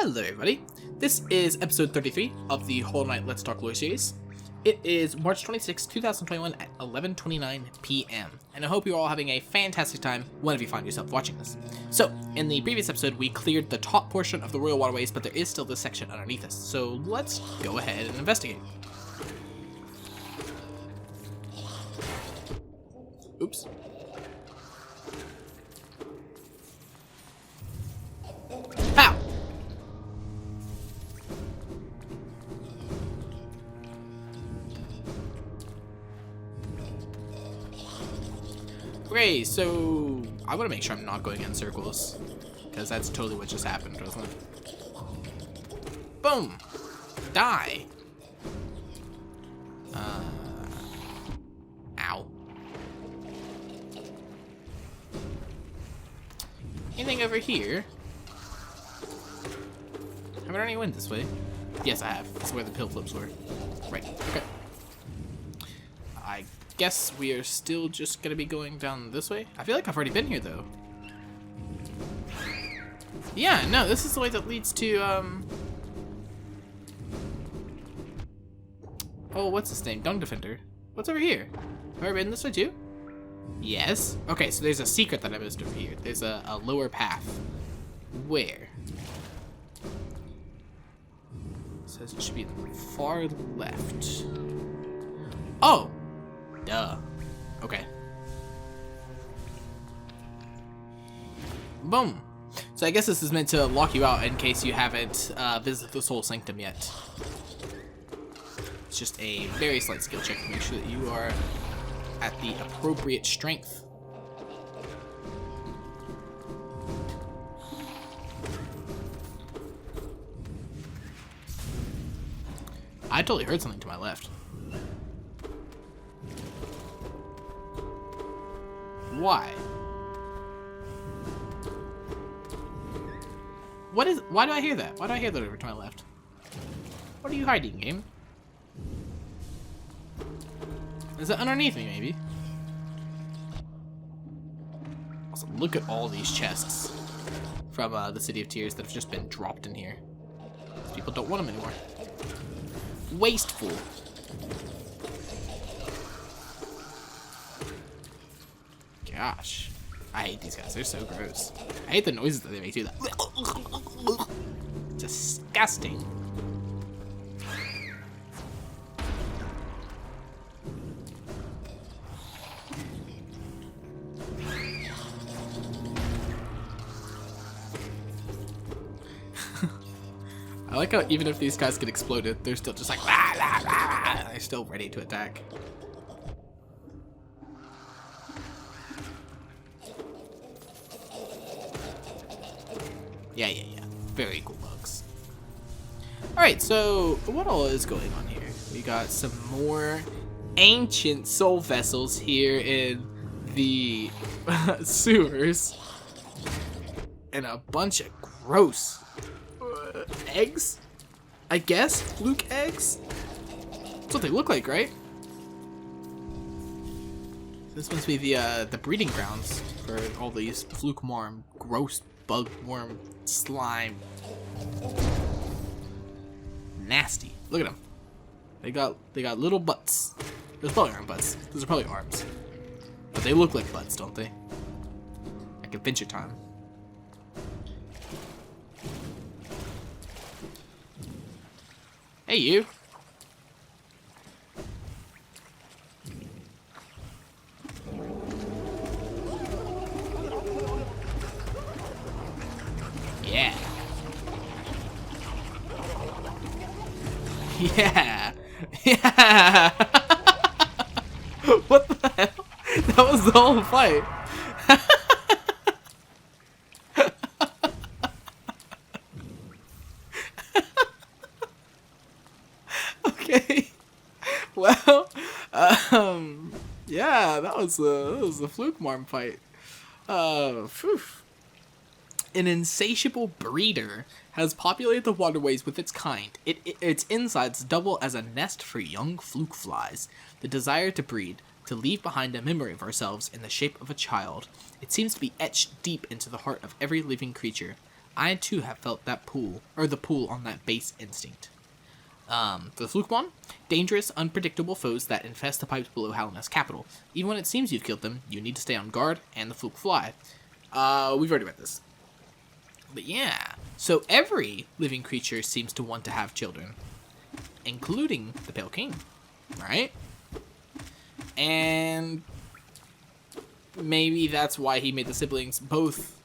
Hello everybody, this is episode 33 of the Whole Night Let's Talk Lore series. It is March 26, 2021 at 11:29 p.m. and I hope you're all having a fantastic time whenever you find yourself watching this. So, in the previous episode we cleared the top portion of the Royal Waterways, but there is still this section underneath us, so let's go ahead and investigate. Oops. Pow! Okay, so I want to make sure I'm not going in circles, because that's totally what just happened, wasn't it? Boom! Die! Ow. Anything over here? Have I already went this way? Yes, I have. That's where the pill flips were. Right, okay. I guess we are still just gonna be going down this way. I feel like I've already been here, though. Yeah, no, this is the way that leads to, oh, what's his name? Dung Defender. What's over here? Have I already been this way, too? Yes. Okay, so there's a secret that I missed over here. There's a lower path. Where? It says it should be far left. Oh! Duh. Okay. Boom. So I guess this is meant to lock you out in case you haven't visited the Soul Sanctum yet. It's just a very slight skill check to make sure that you are at the appropriate strength. I totally heard something to my left. Why? Why do I hear that? Why do I hear that over to my left? What are you hiding, game? Is it underneath me, maybe? Also, look at all these chests from the City of Tears that have just been dropped in here. People don't want them anymore. Wasteful. Gosh. I hate these guys. They're so gross. I hate the noises that they make too. Disgusting. I like how even if these guys get exploded, they're still just like, rah, rah, rah, they're still ready to attack. Yeah. Very cool bugs. Alright, so what all is going on here? We got some more ancient soul vessels here in the sewers. And a bunch of gross eggs? I guess? Fluke eggs? That's what they look like, right? This must be the breeding grounds for all these fluke worm, gross bug worm slime. Nasty. Look at them. They got little butts. Those probably aren't butts. Those are probably arms. But they look like butts, don't they? Like Adventure Time. Hey, you. Yeah. Yeah. Yeah. What the hell? That was the whole fight. Okay. Well, yeah, that was the fluke marm fight. Phew. An insatiable breeder has populated the waterways with its kind. Its insides double as a nest for young fluke flies. The desire to breed, to leave behind a memory of ourselves in the shape of a child. It seems to be etched deep into the heart of every living creature. I too have felt that pull, or the pull on that base instinct. The Flukemon, dangerous, unpredictable foes that infest the pipes below Hallin's capital. Even when it seems you've killed them, you need to stay on guard, and the Fluke fly. We've already read this. But yeah, so every living creature seems to want to have children, including the Pale King, right? And maybe that's why he made the siblings both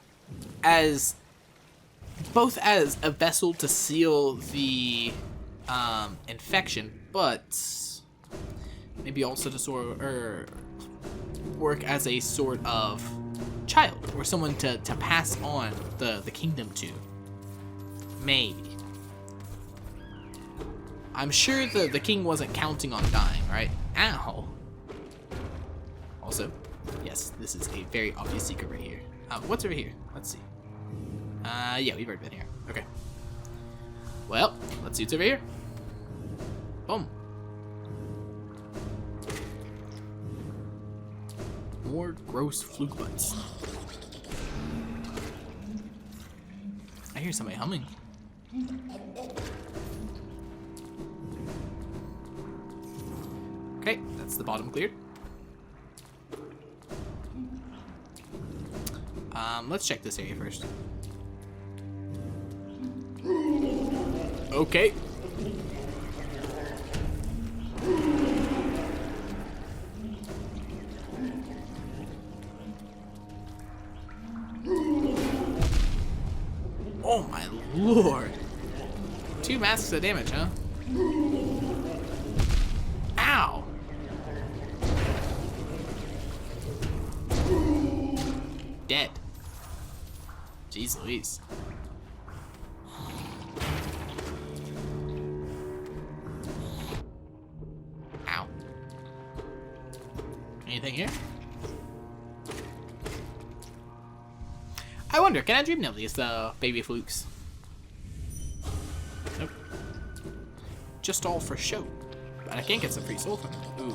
as a vessel to seal the infection, but maybe also to sort or work as a sort of child or someone to pass on the kingdom to. Maybe. I'm sure the king wasn't counting on dying, right? Ow. Also, yes, this is a very obvious secret right here. What's over here? Let's see. Yeah, we've already been here. Okay. Well, let's see what's over here. Boom. More gross fluke butts. I hear somebody humming. Okay, that's the bottom cleared. Let's check this area first. Okay. Oh my lord. 2 masks of damage, huh? Ow. Dead. Jeez Louise. Ow. Anything here? I wonder, can I dream of these baby flukes? Nope. Just all for show. But I can't get some free soul from them. Ooh.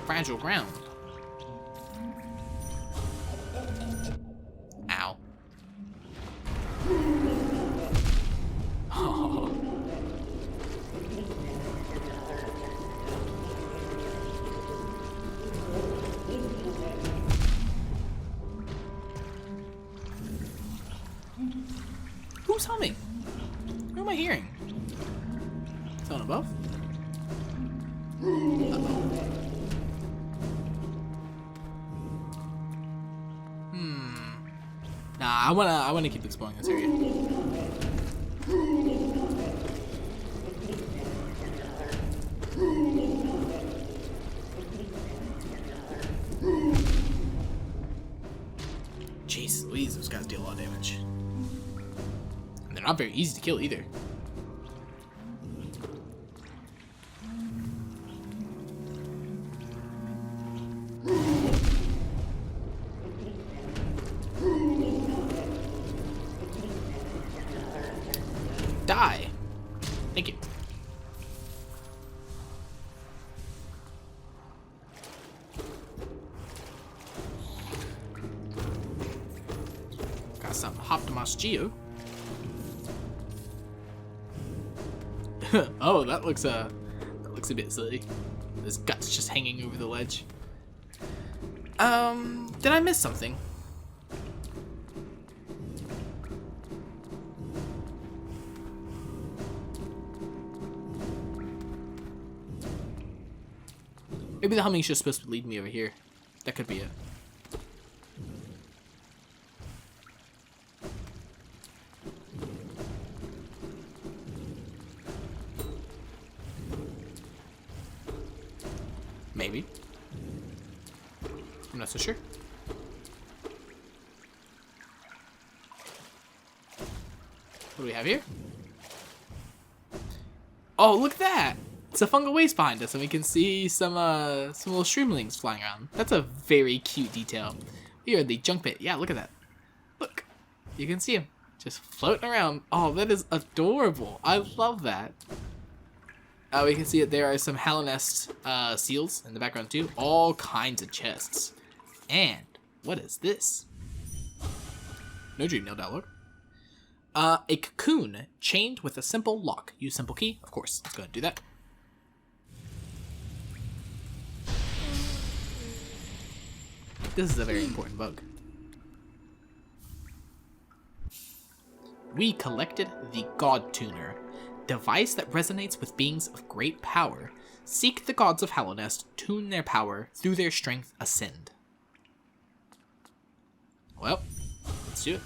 Fragile ground. Ow. Oh. Who's humming? Who am I hearing? Someone above? Uh-oh. Nah, I wanna keep exploring this area. Jeez Louise, those guys deal a lot of damage. And they're not very easy to kill either. Die. Thank you. Got some Optimus Geo. Oh, that looks a bit silly. His guts just hanging over the ledge. Did I miss something? Maybe the humming's just supposed to lead me over here. That could be it. Maybe. I'm not so sure. What do we have here? Oh, look at that! It's a fungal waste behind us, and we can see some little shroomlings flying around. That's a very cute detail. We are in the junk pit. Yeah, look at that. Look, you can see them just floating around. Oh, that is adorable. I love that. We can see that there are some Hallinest seals in the background too. All kinds of chests. And what is this? no dream nail dialogue. A cocoon chained with a simple lock. Use simple key, of course. Let's go ahead and do that. This is a very important bug. We collected the God Tuner, device that resonates with beings of great power. Seek the gods of Hallownest, tune their power, through their strength ascend. Well, let's do it.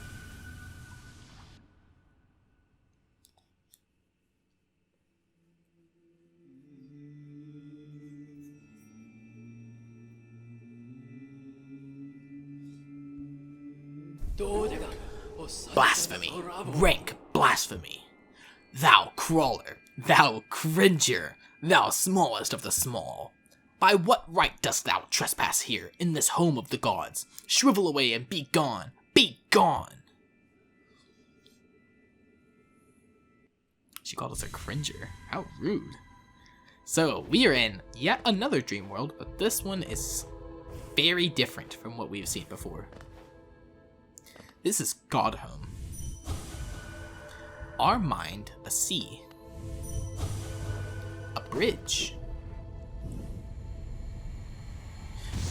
Blasphemy. Rank blasphemy. Thou crawler, thou cringer, thou smallest of the small. By what right dost thou trespass here, in this home of the gods? Shrivel away and be gone, be gone! She called us a cringer. How rude. So, we are in yet another dream world, but this one is very different from what we've seen before. This is Godhome. Our mind, a sea. A bridge.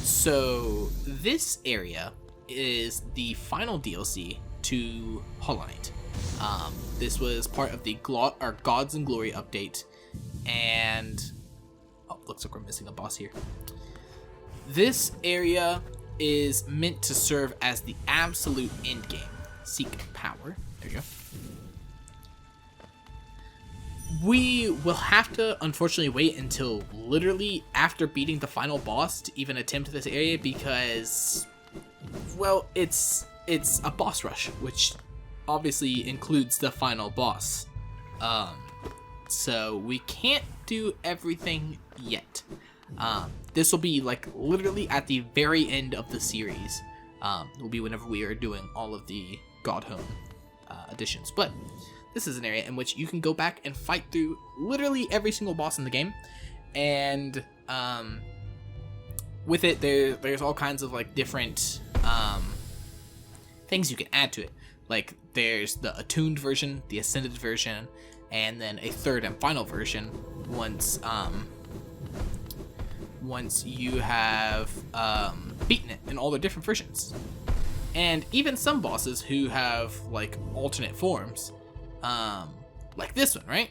So, this area is the final DLC to Hollow Knight. This was part of the Gods and Glory update, and... oh, looks like we're missing a boss here. This area is meant to serve as the absolute end game. Seek power. There you go. We will have to, unfortunately, wait until literally after beating the final boss to even attempt this area because, well, it's a boss rush, which obviously includes the final boss. So we can't do everything yet. This will be like literally at the very end of the series. Will be whenever we are doing all of the Godhome additions. But this is an area in which you can go back and fight through literally every single boss in the game, and with it, there's all kinds of like different things you can add to it. Like there's the attuned version, the ascended version, and then a third and final version once you have beaten it in all the different versions. And even some bosses who have like alternate forms, like this one, right?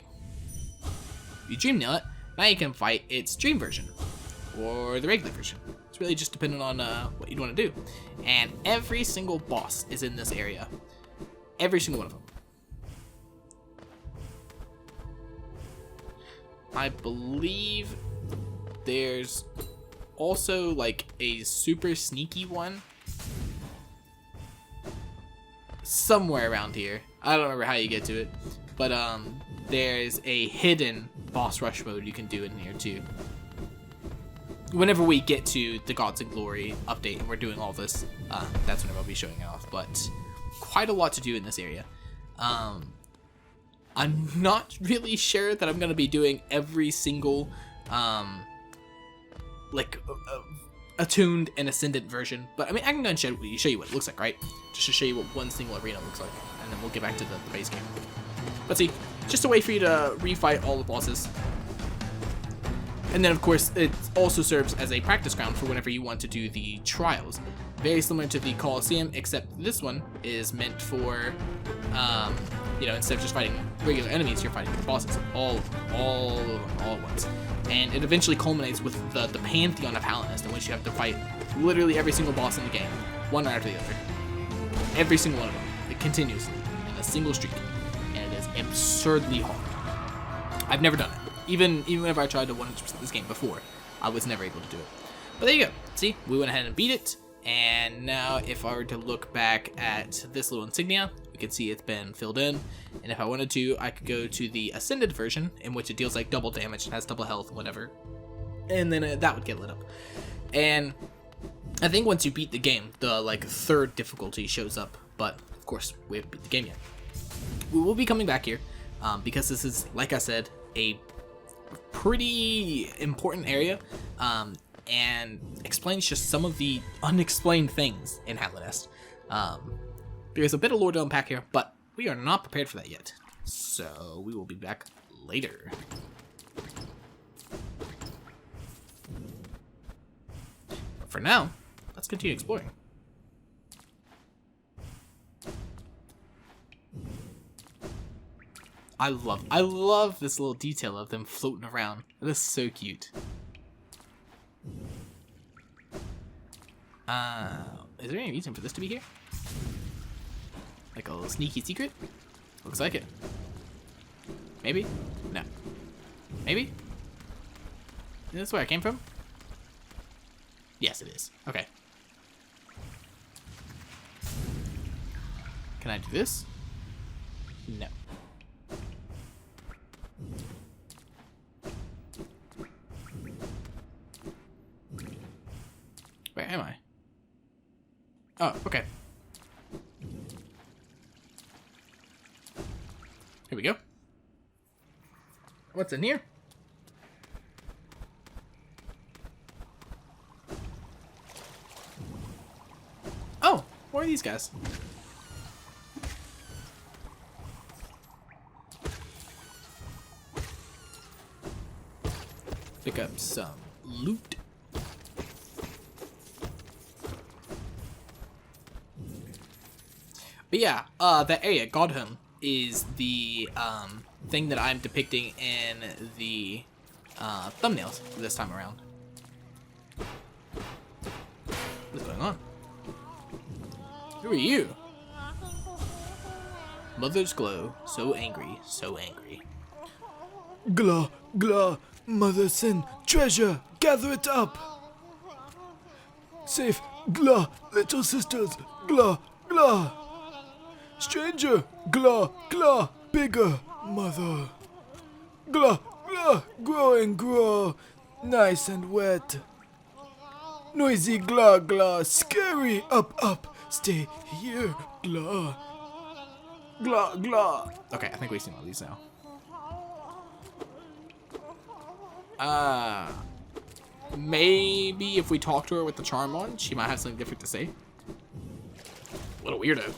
You dream nail it, now you can fight its dream version or the regular version. It's really just dependent on what you'd want to do. And every single boss is in this area. Every single one of them. I believe there's also like a super sneaky one somewhere around here. I don't remember how you get to it, but there's a hidden boss rush mode you can do in here too. Whenever we get to the Gods and Glory update and we're doing all this, that's whenever I'll be showing it off. But quite a lot to do in this area. I'm not really sure that I'm going to be doing every single attuned and ascendant version, but I mean, I can go and show you what it looks like, right? Just to show you what one single arena looks like, and then we'll get back to the base game. But see, just a way for you to refight all the bosses. And then, of course, it also serves as a practice ground for whenever you want to do the trials. Very similar to the Colosseum, except this one is meant for, instead of just fighting regular enemies, you're fighting the bosses, all at once. And it eventually culminates with the Pantheon of Hallownest, in which you have to fight literally every single boss in the game, one right after the other. Every single one of them. It continues in a single streak, and it is absurdly hard. I've never done it. Even whenever I tried to 100% this game before, I was never able to do it. But there you go. See, we went ahead and beat it. And now if I were to look back at this little insignia, we can see it's been filled in. And if I wanted to, I could go to the Ascended version, in which it deals like double damage and has double health, whatever. And then that would get lit up. And I think once you beat the game, the like third difficulty shows up. But of course, we haven't beat the game yet. We will be coming back here because this is, like I said, a pretty important area. And explains just some of the unexplained things in Hallownest. There's a bit of lore to unpack here, but we are not prepared for that yet. So we will be back later. But for now, let's continue exploring. I love this little detail of them floating around. That is so cute. Is there any reason for this to be here? Like a little sneaky secret? Looks like it. Maybe? No. Maybe? Is this where I came from? Yes, it is. Okay. Can I do this? No. Where am I? Oh, okay. Here we go. What's in here? Oh, what are these guys? Pick up some loot. But yeah, that area, Godham, is the thing that I'm depicting in the thumbnails this time around. What's going on? Who are you? Mother's glow, so angry, so angry. Glah, glah, mother sin, treasure, gather it up. Safe, glah, little sisters, glah, glah. Stranger, glah, glah, bigger, mother. Glah, glah, growing, grow, nice and wet. Noisy, glah, glah, scary, up, up, stay here, glah. Glah, glah. Okay, I think we've seen all these now. Maybe if we talk to her with the charm on, she might have something different to say. What a weirdo.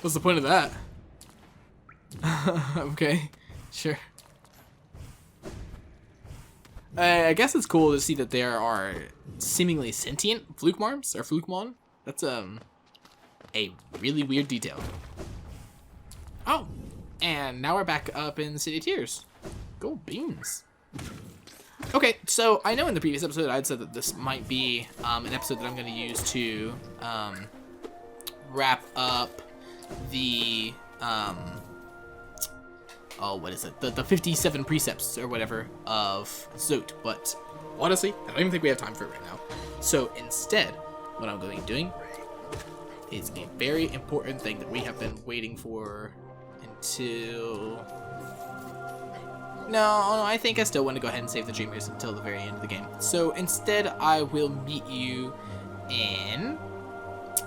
What's the point of that? Okay, sure. I guess it's cool to see that there are seemingly sentient Flukmarms, or Flukmon. That's, a really weird detail. Oh, and now we're back up in City of Tears. Gold beans. Okay, so I know in the previous episode I'd said that this might be an episode that I'm going to use to wrap up the what is it? The 57 precepts or whatever of Zote, but honestly, I don't even think we have time for it right now. So instead, what I'm going to be doing is a very important thing that we have been waiting for until... No, I think I still want to go ahead and save the Dreamers until the very end of the game. So instead, I will meet you in...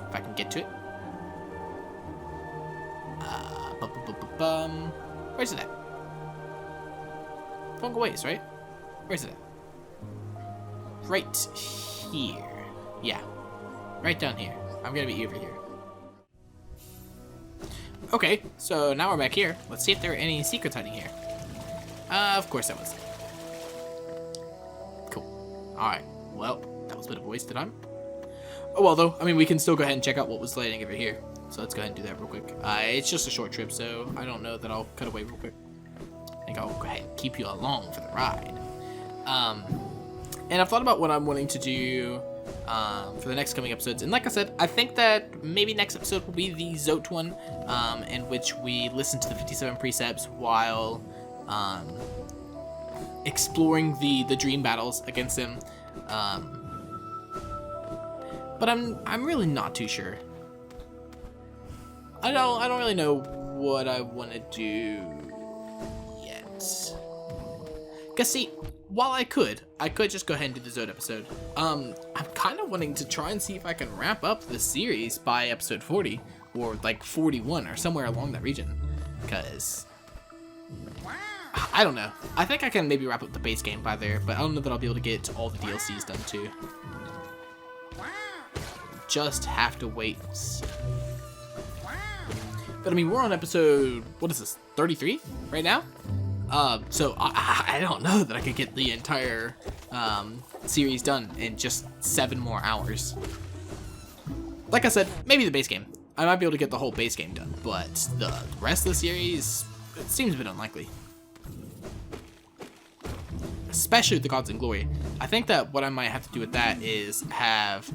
If I can get to it. Where's it at? Fungal Wastes, right? Where's it at? Right here. Yeah. Right down here. I'm gonna be over here. Okay, so now we're back here. Let's see if there are any secrets hiding here. Of course that was. Cool. Alright, well, that was a bit of a waste of time. Oh well though, I mean we can still go ahead and check out what was lighting over here. So let's go ahead and do that real quick. It's just a short trip, so I don't know that I'll cut away real quick. I think I'll go ahead and keep you along for the ride. And I've thought about what I'm wanting to do for the next coming episodes. And like I said, I think that maybe next episode will be the Zote one, in which we listen to the 57 precepts while exploring the dream battles against them. But I'm really not too sure. I don't really know what I want to do yet. Cause see, while I could just go ahead and do the Zote episode. I'm kind of wanting to try and see if I can wrap up the series by episode 40 or like 41 or somewhere along that region. Cause I don't know. I think I can maybe wrap up the base game by there, but I don't know that I'll be able to get all the DLCs done too. Just have to wait and see. But I mean, we're on episode, what is this, 33 right now? So I don't know that I could get the entire series done in just 7 more hours. Like I said, maybe the base game. I might be able to get the whole base game done, but the rest of the series, it seems a bit unlikely. Especially with the Gods and Glory. I think that what I might have to do with that is have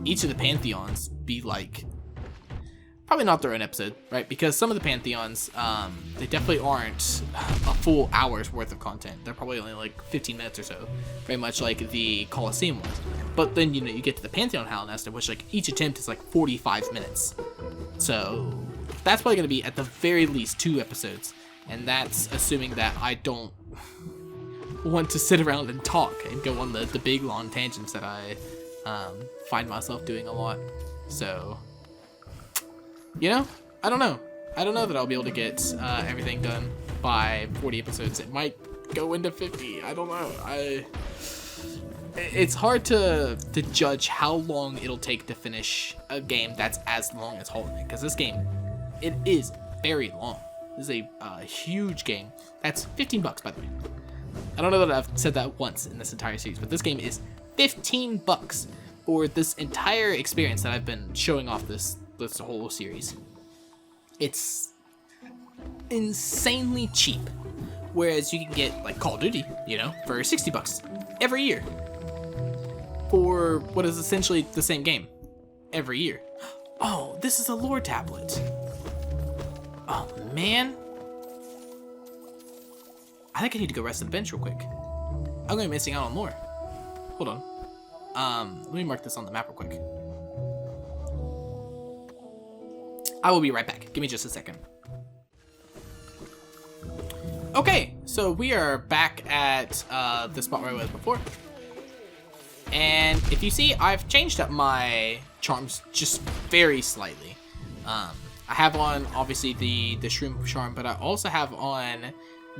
each of the Pantheons be like, probably not their own episode, right? Because some of the Pantheons, they definitely aren't a full hour's worth of content. They're probably only like 15 minutes or so, very much like the Colosseum was. But then, you know, you get to the Pantheon Hell Nest, which like each attempt is like 45 minutes. So that's probably going to be at the very least 2 episodes. And that's assuming that I don't want to sit around and talk and go on the big long tangents that I find myself doing a lot. So, you know, I don't know. I don't know that I'll be able to get everything done by 40 episodes. It might go into 50. I don't know. It's hard to judge how long it'll take to finish a game that's as long as Hollow Knight, because this game, it is very long. This is a huge game. That's $15, by the way. I don't know that I've said that once in this entire series, but this game is $15 for this entire experience that I've been showing off this whole series. It's insanely cheap, whereas you can get like Call of Duty, you know, for $60 every year for what is essentially the same game every year. Oh, this is a lore tablet. Oh man, I think I need to go rest on the bench real quick. I'm gonna be missing out on lore. Hold on. Let me mark this on the map real quick. I will be right back. Give me just a second. Okay, so we are back at the spot where I was before. And if you see, I've changed up my charms just very slightly. I have on, obviously, the Shroom charm, but I also have on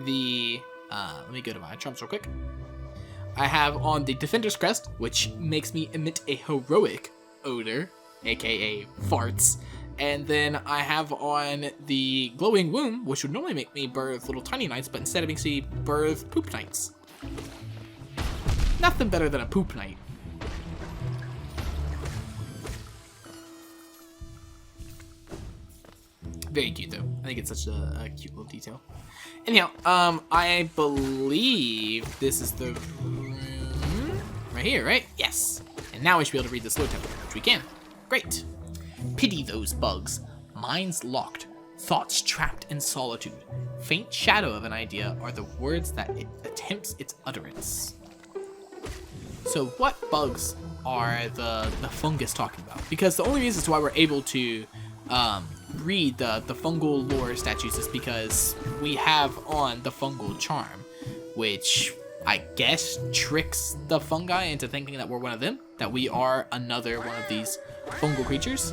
the... let me go to my charms real quick. I have on the Defender's Crest, which makes me emit a heroic odor, aka farts. And then I have on the Glowing Womb, which would normally make me birth little tiny knights, but instead it makes me birth poop knights. Nothing better than a poop knight. Very cute though. I think it's such a cute little detail. Anyhow, I believe this is the room right here, right? Yes. And now we should be able to read this lore tablet, which we can. Great. Pity those bugs. Minds locked. Thoughts trapped in solitude. Faint shadow of an idea are the words that it attempts its utterance. So what bugs are the fungus talking about? Because the only reasons why we're able to read the fungal lore statues is because we have on the fungal charm, which I guess tricks the fungi into thinking that we're one of them, that we are another one of these fungal creatures.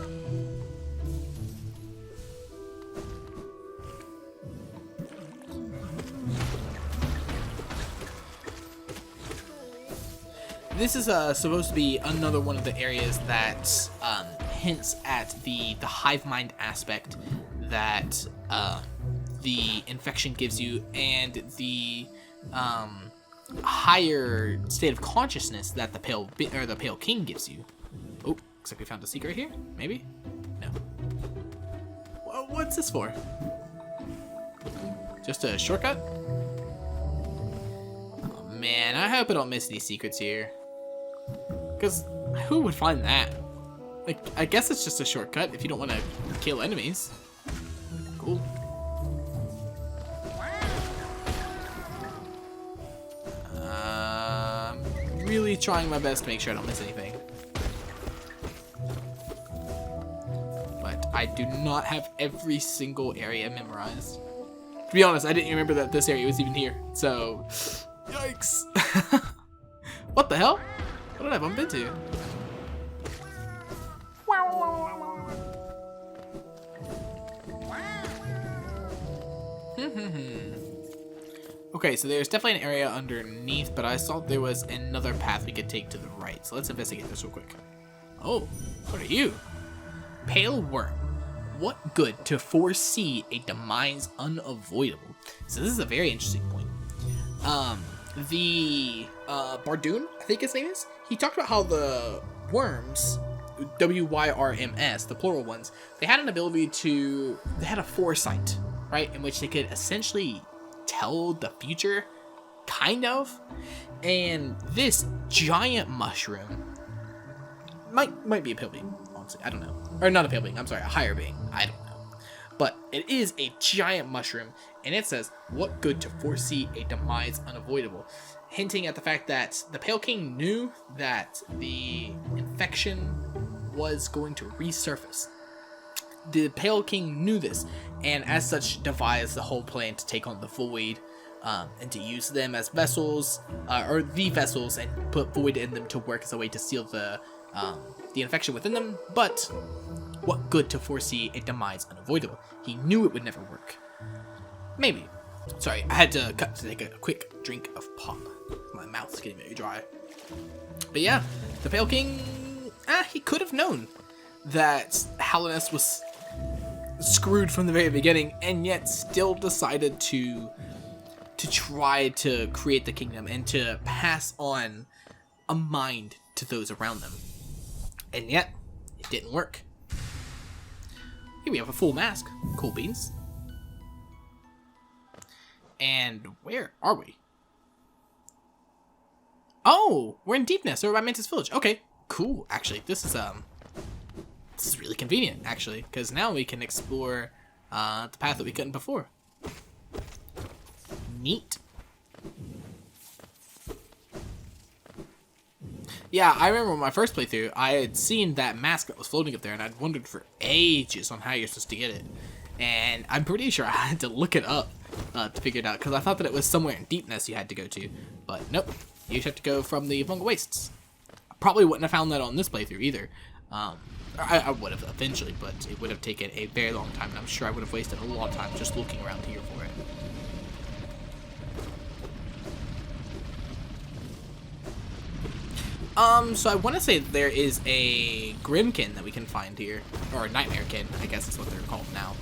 This is supposed to be another one of the areas that hints at the hive mind aspect that the infection gives you, and the higher state of consciousness that the pale king gives you. Oh, looks like we found a secret here. Maybe? No. What's this for? Just a shortcut? Oh man, I hope I don't miss these secrets here. Because who would find that? Like, I guess it's just a shortcut if you don't want to kill enemies. Cool. Really trying my best to make sure I don't miss anything. But I do not have every single area memorized. To be honest, I didn't remember that this area was even here. So, yikes. What the hell? What did I bump into? Okay, so there's definitely an area underneath, but I saw there was another path we could take to the right. So let's investigate this real quick. Oh, what are you? Pale worm. What good to foresee a demise unavoidable? So this is a very interesting point. The Bardoon, I think his name is, he talked about how the worms, WYRMS, the plural ones, they had an ability to, they had a foresight, right, in which they could essentially tell the future, kind of. And this giant mushroom might be a pale being, honestly, I don't know. Or not a pale being, I'm sorry, a higher being, I don't know. But it is a giant mushroom, and it says, what good to foresee a demise unavoidable? Hinting at the fact that the Pale King knew that the infection was going to resurface. The Pale King knew this, and as such devised the whole plan to take on the Void, and to use them as vessels, or the vessels, and put Void in them to work as a way to seal the infection within them. But what good to foresee a demise unavoidable? He knew it would never work. Maybe. Sorry, I had to cut to take a quick drink of pop. My mouth's getting very dry. But yeah, the Pale King, he could have known that Hallownest was screwed from the very beginning, and yet still decided to try to create the kingdom and to pass on a mind to those around them. And yet, it didn't work. Here we have a full mask. Cool beans. And where are we? Oh, we're in Deepness, over by Mantis Village. Okay, cool. Actually, this is really convenient, actually, because now we can explore the path that we couldn't before. Neat. Yeah, I remember my first playthrough, I had seen that mask that was floating up there, and I'd wondered for ages on how you're supposed to get it. And I'm pretty sure I had to look it up to figure it out, because I thought that it was somewhere in Deepness you had to go to. But nope, you just have to go from the Fungal Wastes. I probably wouldn't have found that on this playthrough either. I would have eventually, but it would have taken a very long time, and I'm sure I would have wasted a lot of time just looking around here for it. So I want to say there is a Grimmkin that we can find here, or a Nightmarekin, I guess is what they're called now.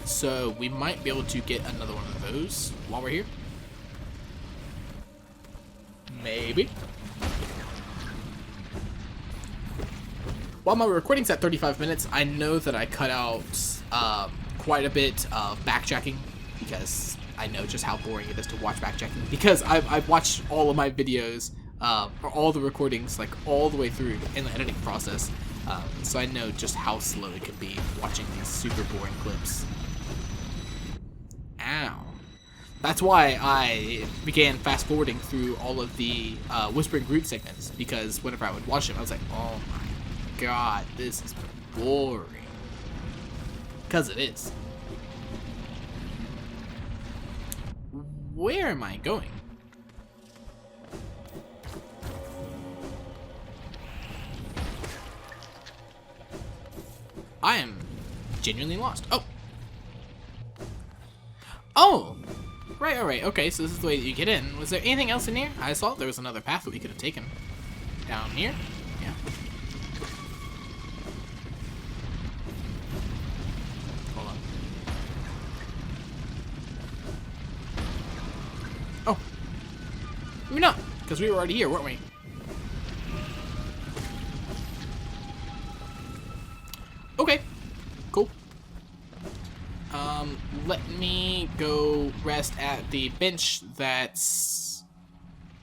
So we might be able to get another one of those while we're here. Maybe. While my recording's at 35 minutes, I know that I cut out quite a bit of backtracking, because I know just how boring it is to watch backtracking, because I've watched all of my videos, or all the recordings, like all the way through in the editing process, so I know just how slow it can be watching these super boring clips. Ow. That's why I began fast forwarding through all of the Whispering Group segments, because whenever I would watch them, I was like, oh my god, this is boring. Because it is. Where am I going? I am genuinely lost. Oh! Oh! Right, alright, okay, so this is the way that you get in. Was there anything else in here? I saw there was another path that we could have taken. Down here? Yeah. Hold on. Oh! Maybe not, because we were already here, weren't we? Okay, cool. Let me go rest at the bench that's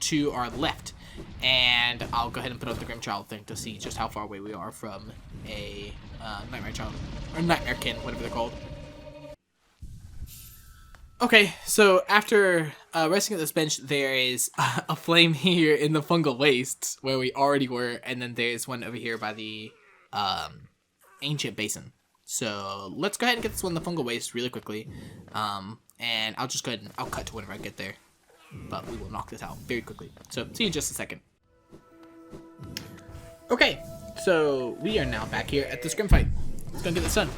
to our left, and I'll go ahead and put up the Grimm Child thing to see just how far away we are from a Nightmare Child, or Nightmarekin, whatever they're called. Okay, so after resting at this bench, there is a flame here in the Fungal Wastes, where we already were, and then there's one over here by the Ancient Basin. So let's go ahead and get this one in the Fungal Waste really quickly, and I'll just go ahead and I'll cut to whenever I get there, but we will knock this out very quickly. So see you in just a second. Okay, so we are now back here at this Grimm fight. Let's go and get this done.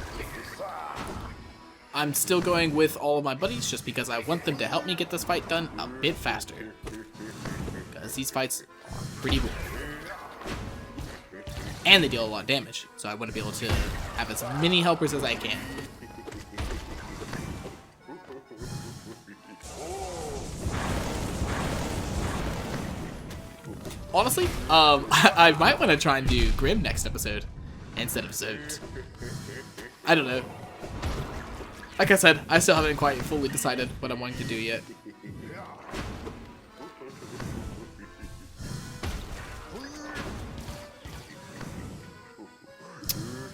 I'm still going with all of my buddies just because I want them to help me get this fight done a bit faster, because these fights are pretty boring. and they deal a lot of damage. So I want to be able to have as many helpers as I can. Honestly, I might want to try and do Grimm next episode instead of Zote. I don't know. Like I said, I still haven't quite fully decided what I'm wanting to do yet.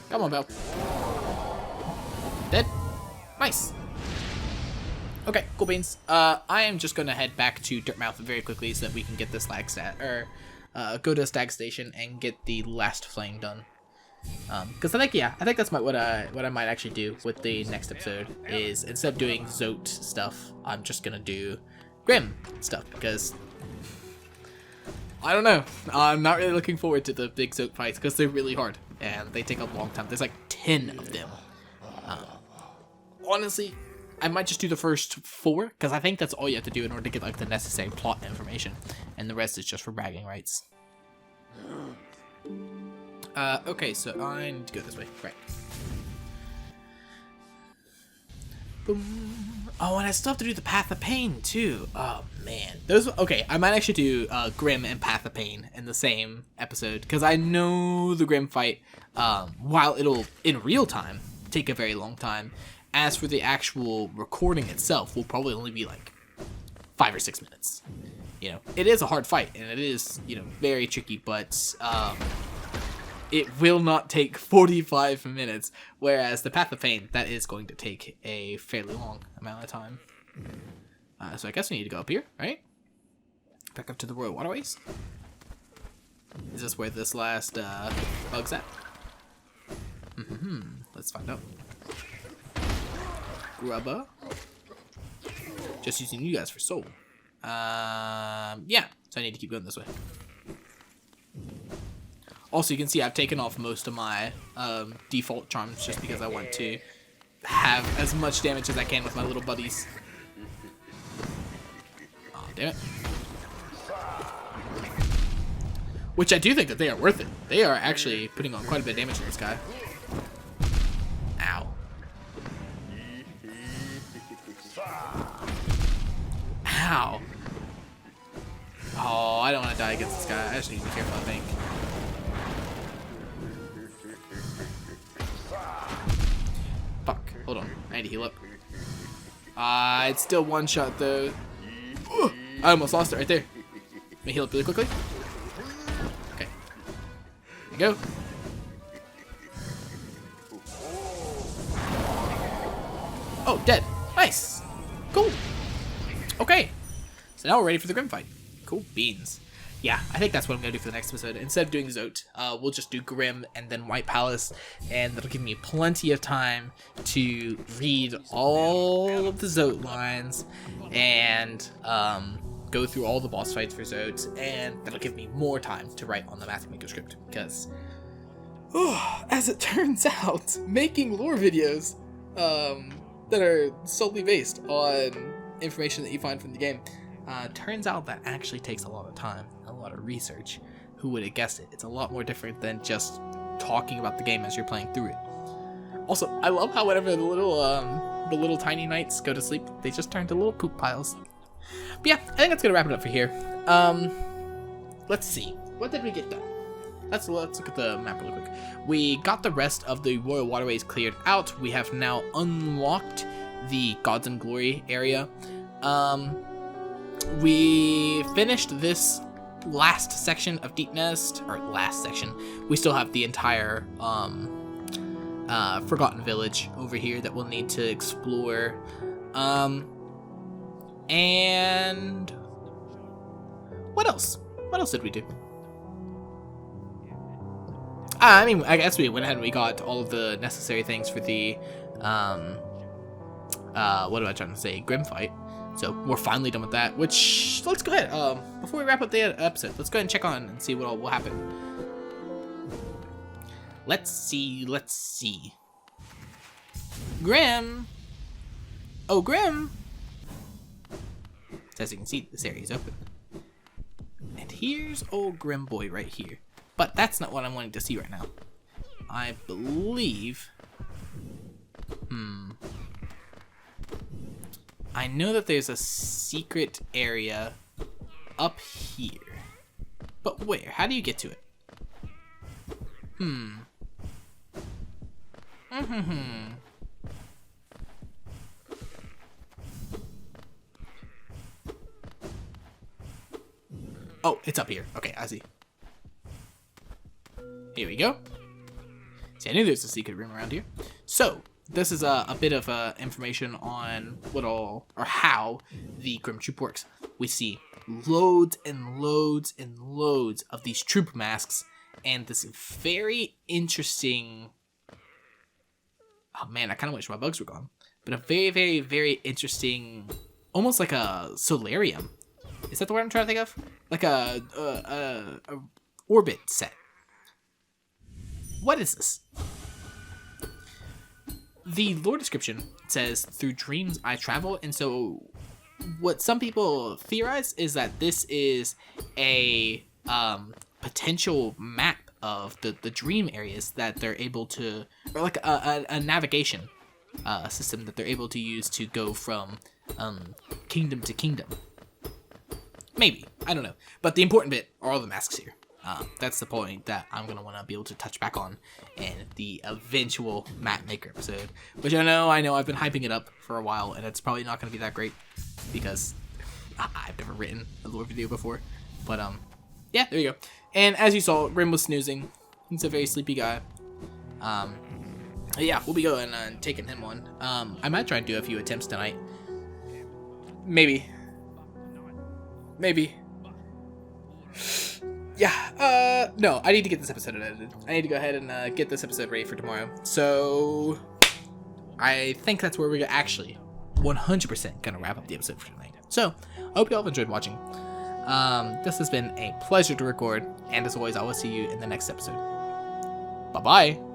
Come on, Belle. Dead? Nice. Okay, cool beans. I am just gonna head back to Dirtmouth very quickly so that we can get this lag stat, or go to Stag Station and get the last flame done. Because I think that's what I might actually do with the next episode is instead of doing Zote stuff, I'm just gonna do Grimm stuff because I don't know. I'm not really looking forward to the big Zote fights because they're really hard and they take a long time. There's like 10 of them. Honestly, I might just do the first 4 because I think that's all you have to do in order to get like the necessary plot information, and the rest is just for bragging rights. Okay, so I need to go this way. Right. Boom. Oh, and I still have to do the Path of Pain too. Oh man, okay. I might actually do Grimm and Path of Pain in the same episode because I know the Grimm fight, while it'll in real time take a very long time. As for the actual recording itself, will probably only be like 5 or 6 minutes. You know, it is a hard fight and it is, you know, very tricky, but it will not take 45 minutes, whereas the Path of Pain, that is going to take a fairly long amount of time. So I guess we need to go up here, right? Back up to the Royal Waterways. Is this where this last bug's at? Let's find out. Grubba. Just using you guys for soul. Yeah, so I need to keep going this way. Also, you can see I've taken off most of my default charms just because I want to have as much damage as I can with my little buddies. Oh, damn it. Which I do think that they are worth it. They are actually putting on quite a bit of damage to this guy. Ow. Ow. Oh, I don't want to die against this guy. I just need to be careful, I think. Fuck. Hold on. I need to heal up. It's still one shot, though. Ooh, I almost lost it right there. Let me heal up really quickly. Okay. There we go. Oh, dead. Nice. Cool. Okay. So now we're ready for the Grimm fight. Cool beans. Yeah, I think that's what I'm going to do for the next episode. Instead of doing Zote, we'll just do Grimm and then White Palace, and that'll give me plenty of time to read all of the Zote lines and go through all the boss fights for Zote, and that'll give me more time to write on the Math Maker script, because, as it turns out, making lore videos that are solely based on information that you find from the game, turns out that actually takes a lot of time, a lot of research. Who would have guessed it? It's a lot more different than just talking about the game as you're playing through it. Also, I love how whenever the little tiny knights go to sleep, they just turn to little poop piles. But yeah, I think that's gonna wrap it up for here. Let's see, what did we get done? Let's look at the map really quick. We got the rest of the Royal Waterways cleared out. We have now unlocked the Gods and Glory area. We finished this last section of Deep Nest, or last section. We still have the entire Forgotten Village over here that we'll need to explore. And what else? What else did we do? I mean, I guess we went ahead and we got all of the necessary things for the what am I trying to say? Grimm fight. So we're finally done with that, which, let's go ahead. Before we wrap up the episode, let's go ahead and check on and see what all will happen. Let's see. Grimm. Oh, Grimm. As you can see, this area is open. And here's old Grimm boy right here. But that's not what I'm wanting to see right now. I believe... I know that there's a secret area up here. But where? How do you get to it? Oh, it's up here. Okay, I see. Here we go. See, I knew there's a secret room around here. So, this is a bit of information on what all, or how the Grimm troop works. We see loads and loads and loads of these troop masks, and this very interesting... Oh man, I kind of wish my bugs were gone. But a very, very, very interesting, almost like a solarium. Is that the word I'm trying to think of? Like a orbit set. What is this? The lore description says, through dreams I travel, and so what some people theorize is that this is a potential map of the dream areas that they're able to, or like a navigation system that they're able to use to go from kingdom to kingdom. Maybe. I don't know. But the important bit are all the masks here. That's the point that I'm going to want to be able to touch back on in the eventual map maker episode. Which I know I've been hyping it up for a while, and it's probably not going to be that great because I've never written a lore video before. But, yeah, there you go. And as you saw, Grimm was snoozing. He's a very sleepy guy. Yeah, we'll be going and taking him on. I might try and do a few attempts tonight. Maybe. Yeah, no, I need to get this episode edited. I need to go ahead and get this episode ready for tomorrow. So, I think that's where we're actually 100% gonna wrap up the episode for tonight. So, I hope you all have enjoyed watching. This has been a pleasure to record, and as always, I will see you in the next episode. Bye-bye!